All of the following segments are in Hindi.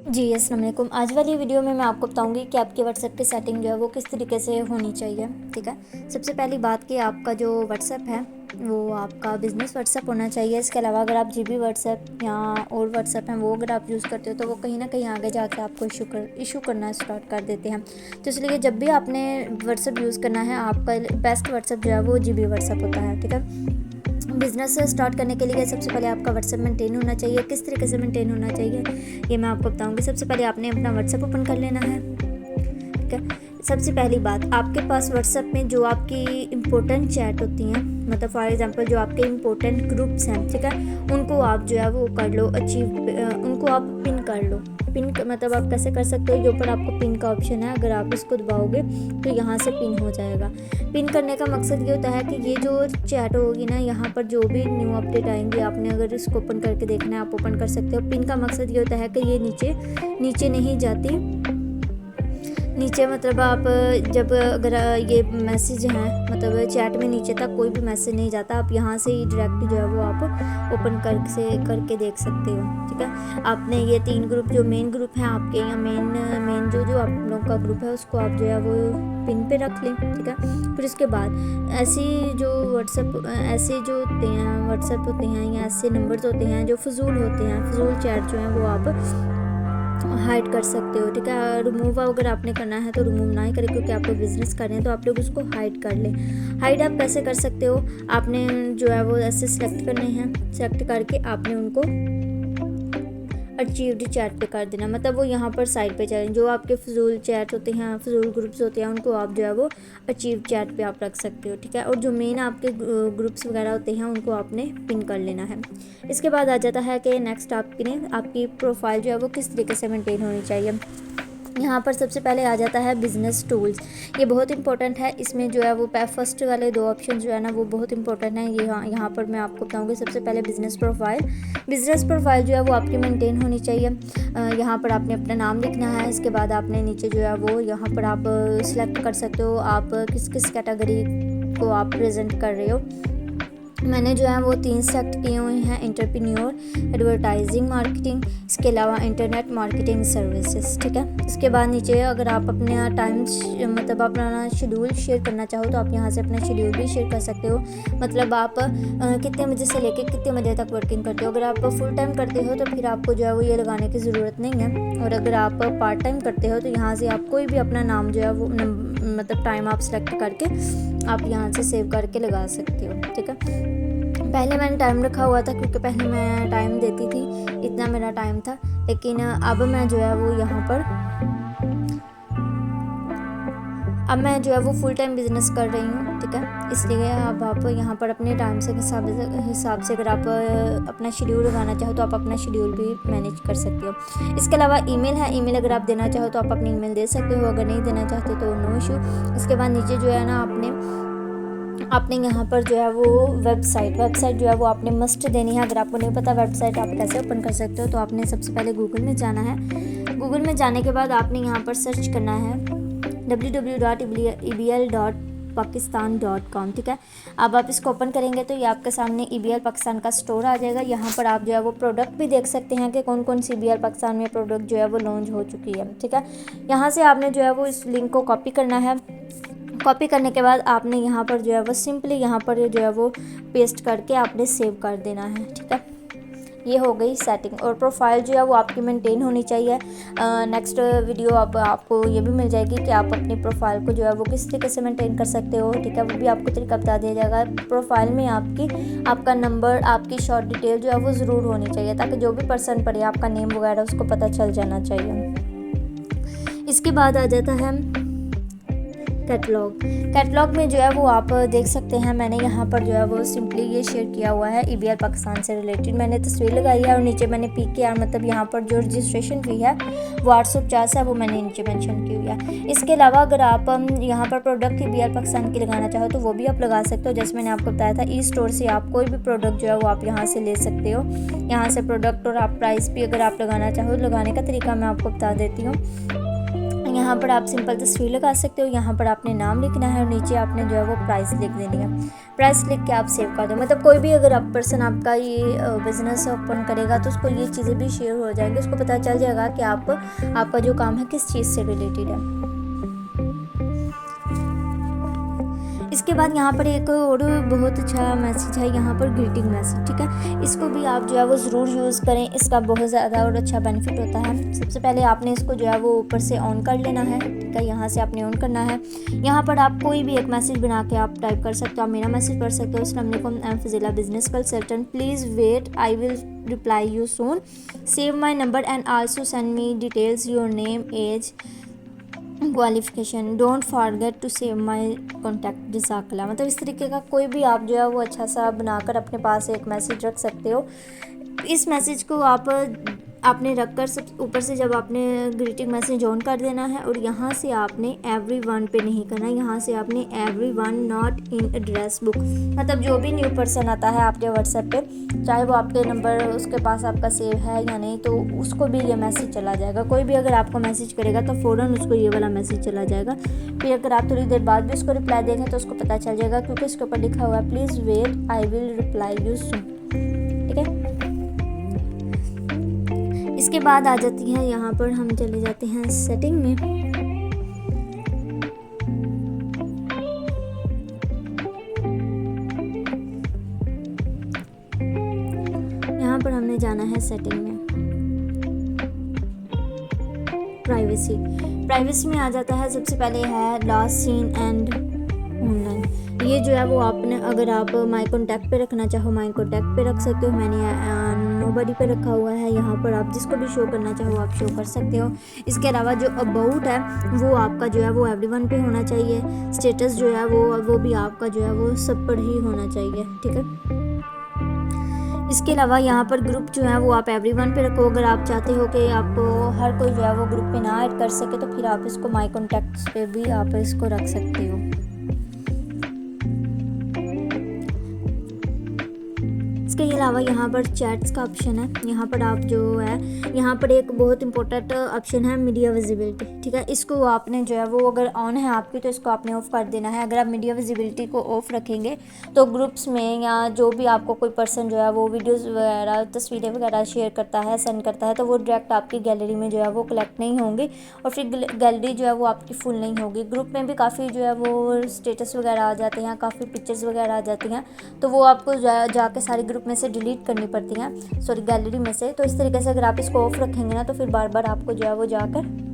जी अस्सलाम वालेकुम। आज वाली वीडियो में मैं आपको बताऊंगी कि आपके व्हाट्सएप की सेटिंग जो है वो किस तरीके से होनी चाहिए। ठीक है, सबसे पहली बात कि आपका जो व्हाट्सएप है वो आपका बिज़नेस व्हाट्सएप होना चाहिए। इसके अलावा अगर आप जीबी व्हाट्सएप या और व्हाट्सएप हैं वो अगर आप यूज़ करते हो तो वो कहीं ना कहीं आगे जाके आपको इशू करना स्टार्ट कर देते हैं। तो इसलिए जब भी आपने व्हाट्सएप यूज़ करना है आपका बेस्ट व्हाट्सएप जो है वो जीबी व्हाट्सएप होता है। ठीक है, बिज़नेस स्टार्ट करने के लिए सबसे पहले आपका व्हाट्सएप मेंटेन होना चाहिए। किस तरीके से मेंटेन होना चाहिए ये मैं आपको बताऊंगी। सबसे पहले आपने अपना व्हाट्सएप ओपन कर लेना है। ठीक है, सबसे पहली बात आपके पास व्हाट्सएप में जो आपकी इम्पोर्टेंट चैट होती हैं, मतलब फॉर एग्जांपल जो आपके इम्पोर्टेंट ग्रुप्स हैं, ठीक है, उनको आप जो है वो कर लो उनको आप पिन कर लो। पिन मतलब आप कैसे कर सकते हो, जो ऊपर आपको पिन का ऑप्शन है अगर आप इसको दबाओगे तो यहाँ से पिन हो जाएगा। पिन करने का मकसद ये होता है कि ये जो चैट होगी ना, यहाँ पर जो भी न्यू अपडेट आएंगी आपने अगर इसको ओपन करके देखना है आप ओपन कर सकते हो। पिन का मकसद ये होता है कि ये नीचे नहीं जाती। नीचे मतलब आप जब अगर ये मैसेज हैं मतलब चैट में नीचे तक कोई भी मैसेज नहीं जाता, आप यहाँ से ही डायरेक्ट जो है वो आप ओपन करके देख सकते हो। ठीक है, आपने ये 3 ग्रुप जो मेन ग्रुप हैं आपके यहाँ मेन जो आप लोगों का ग्रुप है उसको आप जो है वो पिन पे रख लें। ठीक है, फिर उसके बाद ऐसे जो व्हाट्सएप होते हैं या ऐसे नंबर्स होते हैं जो फजूल होते हैं, फजूल चैट जो हैं वो आप हाइड कर सकते हो। ठीक है, रिमूव अगर आपने करना है तो रिमूव ना ही करें क्योंकि आप लोग बिज़नेस कर रहे हैं तो आप लोग उसको हाइड कर लें। हाइड आप कैसे कर सकते हो, आपने जो है वो ऐसे सेलेक्ट करने हैं, सेलेक्ट करके आपने उनको अचीव्ड चैट पे कर देना, मतलब वो यहाँ पर साइड पे चलें। जो आपके फजूल चैट होते हैं, फजूल ग्रुप्स होते हैं, उनको आप जो है वो अचीव चैट पे आप रख सकते हो। ठीक है, और जो मेन आपके ग्रुप्स वगैरह होते हैं उनको आपने पिन कर लेना है। इसके बाद आ जाता है कि नेक्स्ट आपकी प्रोफाइल जो है वो किस तरीके से मेंटेन होनी चाहिए। यहाँ पर सबसे पहले आ जाता है बिज़नेस टूल्स। ये बहुत इंपॉर्टेंट है। इसमें जो है वो फर्स्ट वाले 2 ऑप्शन जो है ना वो बहुत इंपॉर्टेंट है। ये यहाँ पर मैं आपको बताऊँगी। सबसे पहले बिज़नेस प्रोफाइल जो है वो आपकी मेंटेन होनी चाहिए। यहाँ पर आपने अपना नाम लिखना है। इसके बाद आपने नीचे जो है वो यहाँ पर आप सिलेक्ट कर सकते हो आप किस कैटेगरी को आप प्रेजेंट कर रहे हो। मैंने जो है वो 3 सेलेक्ट किए हुए हैं, एंटरप्रेन्योर, एडवर्टाइजिंग मार्केटिंग, इसके अलावा इंटरनेट मार्केटिंग सर्विसेज। ठीक है, इसके बाद नीचे अगर आप अपने टाइम मतलब अपना शेड्यूल शेयर करना चाहो तो आप यहाँ से अपना शेड्यूल भी शेयर कर सकते हो। मतलब आप कितने बजे से लेकर कितने बजे तक वर्किंग करते हो। अगर आप फुल टाइम करते हो तो फिर आपको जो है वो ये लगाने की ज़रूरत नहीं है, और अगर आप पार्ट टाइम करते हो तो यहाँ से आप कोई भी अपना नाम जो है वो मतलब टाइम आप सेलेक्ट करके आप यहाँ से सेव करके लगा सकते हो। ठीक है, पहले मैंने टाइम रखा हुआ था क्योंकि पहले मैं टाइम देती थी, इतना मेरा टाइम था, लेकिन अब मैं जो है वो यहाँ पर अब मैं जो है वो फुल टाइम बिज़नेस कर रही हूँ। ठीक है, इसलिए अब आप यहाँ पर अपने टाइम से हिसाब से अगर आप अपना शेड्यूल लगाना चाहो तो आप अपना शेड्यूल भी मैनेज कर सकते हो। इसके अलावा ईमेल है, ईमेल अगर आप देना चाहो तो आप अपनी ईमेल दे सकते हो, अगर नहीं देना चाहते तो नो इशू। इसके बाद नीचे जो है ना आपने यहाँ पर जो है वो वेबसाइट जो है वो आपने मस्ट देनी है। अगर आपको नहीं पता वेबसाइट आप कैसे ओपन कर सकते हो तो आपने सबसे पहले गूगल में जाना है। गूगल में जाने के बाद आपने यहाँ पर सर्च करना है www.ebl.pakistan.com। ठीक है, अब आप इसको ओपन करेंगे तो ये आपके सामने EBL पाकिस्तान का स्टोर आ जाएगा। यहाँ पर आप जो है वो प्रोडक्ट भी देख सकते हैं कि कौन कौन सी EBL पाकिस्तान में प्रोडक्ट जो है वो लॉन्च हो चुकी है। ठीक है, यहाँ से आपने जो है वो इस लिंक को कॉपी करना है। कॉपी करने के बाद आपने यहाँ पर जो है वो सिंपली यहाँ पर जो है वो पेस्ट करके आपने सेव कर देना है। ठीक है, ये हो गई सेटिंग, और प्रोफाइल जो है वो आपकी मेंटेन होनी चाहिए। नेक्स्ट वीडियो आपको ये भी मिल जाएगी कि आप अपनी प्रोफाइल को जो है वो किस तरीके से मेंटेन कर सकते हो। ठीक है, वो भी आपको तरीका बता दिया जाएगा। प्रोफाइल में आपका नंबर, आपकी शॉर्ट डिटेल जो है वो ज़रूर होनी चाहिए ताकि जो भी पर्सन पढ़े आपका नेम वगैरह उसको पता चल जाना चाहिए। इसके बाद आ जाता है कैटलॉग में जो है वो आप देख सकते हैं। मैंने यहाँ पर जो है वो सिंपली ये शेयर किया हुआ है EBL पाकिस्तान से रिलेटेड। मैंने तस्वीर लगाई है और नीचे मैंने PKR मतलब यहाँ पर जो रजिस्ट्रेशन फी है वो 850 है, वो मैंने नीचे मेंशन की हुई है। इसके अलावा अगर आप यहाँ पर प्रोडक्ट EBL पाकिस्तान की लगाना चाहो तो वो भी आप लगा सकते हो। जैसे मैंने आपको बताया था ई स्टोर से आप कोई भी प्रोडक्ट जो है वो आप यहाँ से ले सकते हो। यहाँ से प्रोडक्ट और आप प्राइस भी अगर आप लगाना चाहो, लगाने का तरीका मैं आपको बता देती हूँ। यहाँ पर आप सिंपल तस्वीर लगा सकते हो। यहाँ पर आपने नाम लिखना है और नीचे आपने जो है वो प्राइस लिख देनी है। प्राइस लिख के आप सेव कर दो। मतलब कोई भी अगर आप पर्सन आपका ये बिज़नेस ओपन करेगा तो उसको ये चीज़ें भी शेयर हो जाएंगी, उसको पता चल जाएगा कि आपका जो काम है किस चीज़ से रिलेटेड है। इसके बाद यहाँ पर एक और बहुत अच्छा मैसेज है, यहाँ पर ग्रीटिंग मैसेज, ठीक है। इसको भी आप जो है वो ज़रूर यूज़ करें, इसका बहुत ज़्यादा और अच्छा बेनिफिट होता है। सबसे पहले आपने इसको जो है वो ऊपर से ऑन कर लेना है, ठीक है। यहाँ से आपने ऑन करना है। यहाँ पर आप कोई भी एक मैसेज बना के आप टाइप कर सकते हो। आप मेरा मैसेज पढ़ सकते हो। अस्सलाम वालेकुम, I am Fazila business consultant, please wait, I will reply you soon, save my number and also send me details, your name, age, qualification, don't forget to save my contact, जज़ाकल्लाह। मतलब इस तरीके का कोई भी आप जो है वो अच्छा सा बनाकर अपने पास एक मैसेज रख सकते हो। इस मैसेज को आपने रख कर सब ऊपर से जब आपने ग्रीटिंग मैसेज ऑन कर देना है और यहाँ से आपने एवरीवन पे नहीं करना, यहाँ से आपने everyone not in address book, मतलब जो भी न्यू पर्सन आता है आपके व्हाट्सएप पे, चाहे वो आपके नंबर उसके पास आपका सेव है या नहीं, तो उसको भी ये मैसेज चला जाएगा। कोई भी अगर आपको मैसेज करेगा तो फ़ौरन उसको ये वाला मैसेज चला जाएगा। फिर अगर आप थोड़ी देर बाद भी उसको रिप्लाई देंगे तो उसको पता चल जाएगा, क्योंकि इसके ऊपर लिखा हुआ है please wait, I will reply you soon, ठीक है। इसके बाद आ जाती है, यहाँ पर हम चले जाते हैं सेटिंग में। यहाँ पर हमने जाना है सेटिंग में, प्राइवेसी में आ जाता है। सबसे पहले है लास्ट सीन एंड ऑनलाइन। ये जो है वो आपने अगर आप माई कॉन्टैक्ट पे रखना चाहो माई कॉन्टैक्ट पे रख सकते हो। मैंने नोबडी पे रखा हुआ है। यहाँ पर आप जिसको भी शो करना चाहो आप शो कर सकते हो। इसके अलावा जो अबाउट है वो आपका जो है वो एवरीवन पे होना चाहिए। स्टेटस जो है वो भी आपका जो है वो सब पर ही होना चाहिए, ठीक है। इसके अलावा यहाँ पर ग्रुप जो है वो आप एवरीवन पे रखो। अगर आप चाहते हो कि आपको हर कोई जो है वो ग्रुप पे ना ऐड कर सके तो फिर आप इसको माई कॉन्टैक्ट्स पे भी आप इसको रख सकते हो। इसके अलावा यहाँ पर चैट्स का ऑप्शन है। यहाँ पर आप जो है यहाँ पर एक बहुत इंपॉर्टेंट ऑप्शन है मीडिया विजिबिलिटी, ठीक है। इसको आपने जो है वो अगर ऑन है आपकी तो इसको आपने ऑफ कर देना है। अगर आप मीडिया विजिबिलिटी को ऑफ रखेंगे तो ग्रुप्स में या जो भी आपको कोई पर्सन जो है वो वीडियोस वगैरह तस्वीरें वगैरह शेयर करता है, सेंड करता है, तो वो डायरेक्ट आपकी गैलरी में जो है वो कलेक्ट नहीं होंगे और फिर गैलरी जो है वो आपकी फुल नहीं होगी। ग्रुप में भी काफ़ी जो है वो स्टेटस वगैरह आ जाते हैं, काफ़ी पिक्चर्स वगैरह आ जाती हैं, तो वो आपको जाके सारे ग्रुप में से डिलीट करनी पड़ती हैं, सॉरी गैलरी में से। तो इस तरीके से अगर आप इसको ऑफ रखेंगे ना तो फिर बार बार आपको जो है वो जाकर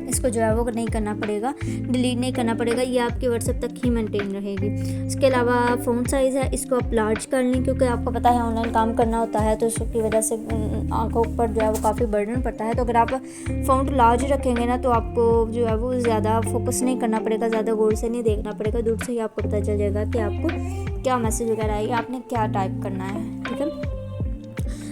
इसको जो है वो नहीं करना पड़ेगा, डिलीट नहीं करना पड़ेगा, ये आपके व्हाट्सएप तक ही मेंटेन रहेगी। इसके अलावा फ़ॉन्ट साइज़ है, इसको आप लार्ज कर लें, क्योंकि आपको पता है ऑनलाइन काम करना होता है तो उसकी वजह से आंखों पर जो है वो काफ़ी बर्डन पड़ता है। तो अगर आप फ़ॉन्ट लार्ज रखेंगे ना तो आपको जो है वो ज़्यादा फोकस नहीं करना पड़ेगा, ज़्यादा गौर से नहीं देखना पड़ेगा, दूर से ही आपको पता चल जाएगा कि आपको क्या मैसेज वगैरह है, आपने क्या टाइप करना है, ठीक है।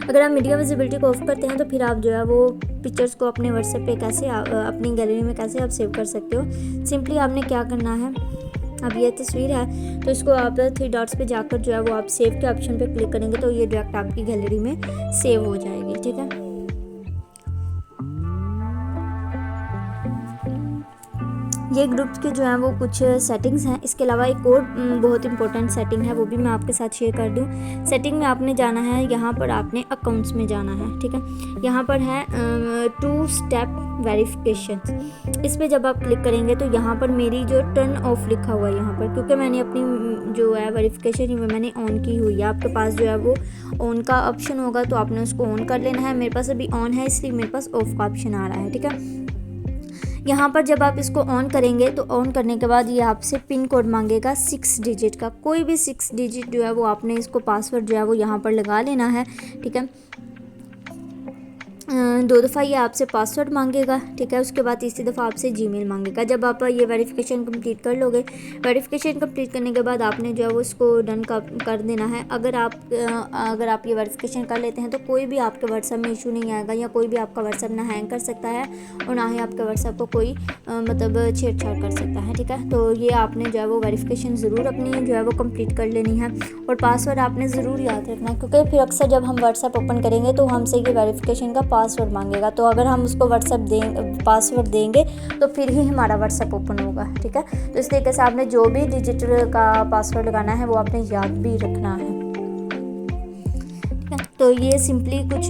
अगर आप मीडिया विजिबिलिटी को ऑफ करते हैं तो फिर आप जो है वो पिक्चर्स को अपने व्हाट्सएप पे कैसे अपनी गैलरी में कैसे आप सेव कर सकते हो। सिंपली आपने क्या करना है, अब ये तस्वीर है तो इसको आप 3 डॉट्स पे जाकर जो है वो आप सेव के ऑप्शन पे क्लिक करेंगे तो ये डायरेक्ट आपकी गैलरी में सेव हो जाएगी, ठीक है। ये ग्रुप्स के जो हैं वो कुछ सेटिंग्स हैं। इसके अलावा एक और बहुत इंपॉर्टेंट सेटिंग है, वो भी मैं आपके साथ शेयर कर दूं। सेटिंग में आपने जाना है, यहाँ पर आपने अकाउंट्स में जाना है, ठीक है। यहाँ पर है 2 स्टेप वेरिफिकेशन। इस पर जब आप क्लिक करेंगे तो यहाँ पर मेरी जो टर्न ऑफ लिखा हुआ है यहाँ पर, क्योंकि मैंने अपनी जो है वेरिफिकेशन वो मैंने ऑन की हुई है। आपके पास जो है वो ऑन का ऑप्शन होगा तो आपने उसको ऑन कर लेना है। मेरे पास अभी ऑन है इसलिए मेरे पास ऑफ का ऑप्शन आ रहा है, ठीक है। यहाँ पर जब आप इसको ऑन करेंगे तो ऑन करने के बाद ये आपसे पिन कोड मांगेगा 6 डिजिट का। कोई भी 6 डिजिट जो है वो आपने इसको पासवर्ड जो है वो यहाँ पर लगा लेना है, ठीक है। 2 दफ़ा ये आपसे पासवर्ड मांगेगा, ठीक है। उसके बाद तीसरी दफ़ा आपसे जीमेल मांगेगा। जब आप ये वेरिफिकेशन कंप्लीट कर लोगे, वेरिफिकेशन कंप्लीट करने के बाद आपने जो है वो इसको डन कर देना है। अगर आप ये वेरिफिकेशन कर लेते हैं तो कोई भी आपके व्हाट्सएप में इशू नहीं आएगा, या कोई भी आपका व्हाट्सएप ना हैंग कर सकता है और ना ही आपके व्हाट्सएप को कोई मतलब छेड़छाड़ कर सकता है, ठीक है। तो ये आपने जो है वो वेरिफिकेशन ज़रूर अपनी जो है वो कंप्लीट कर लेनी है और पासवर्ड आपने ज़रूर याद रखना है, क्योंकि फिर अक्सर जब हम व्हाट्सएप ओपन करेंगे तो हमसे ये वेरिफिकेशन का पासवर्ड मांगेगा, तो अगर हम उसको पासवर्ड देंगे तो फिर ही हमारा व्हाट्सएप ओपन होगा, ठीक है। तो इस तरीके से आपने जो भी डिजिटल का पासवर्ड लगाना है वो आपने याद भी रखना है। तो ये सिंपली कुछ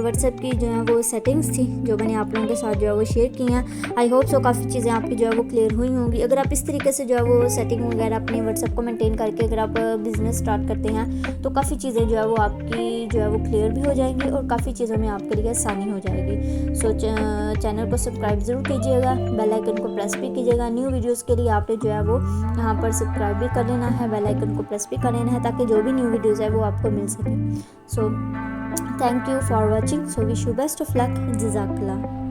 व्हाट्सएप की जो है वो सेटिंग्स थी जो मैंने आप लोगों के साथ जो है वो शेयर की हैं। आई होप सो काफ़ी चीज़ें आपकी जो है वो क्लियर हुई होंगी। अगर आप इस तरीके से जो है वो सेटिंग वगैरह अपने व्हाट्सएप को मेंटेन करके अगर आप बिज़नेस स्टार्ट करते हैं तो काफ़ी चीज़ें जो है वो आपकी जो है वो क्लियर भी हो जाएंगी और काफ़ी चीज़ों में आपके लिए आसानी हो जाएगी। सो चैनल को सब्सक्राइब ज़रूर कीजिएगा, बेल आइकन को प्रेस भी कीजिएगा। न्यू वीडियोज़ के लिए आपने जो है वो यहाँ पर सब्सक्राइब भी कर लेना है, बेल आइकन को प्रेस भी कर लेना है ताकि जो भी न्यू वीडियोज़ है वो आपको मिल सके। So thank you for watching. So wish you best of luck. Jazakallah.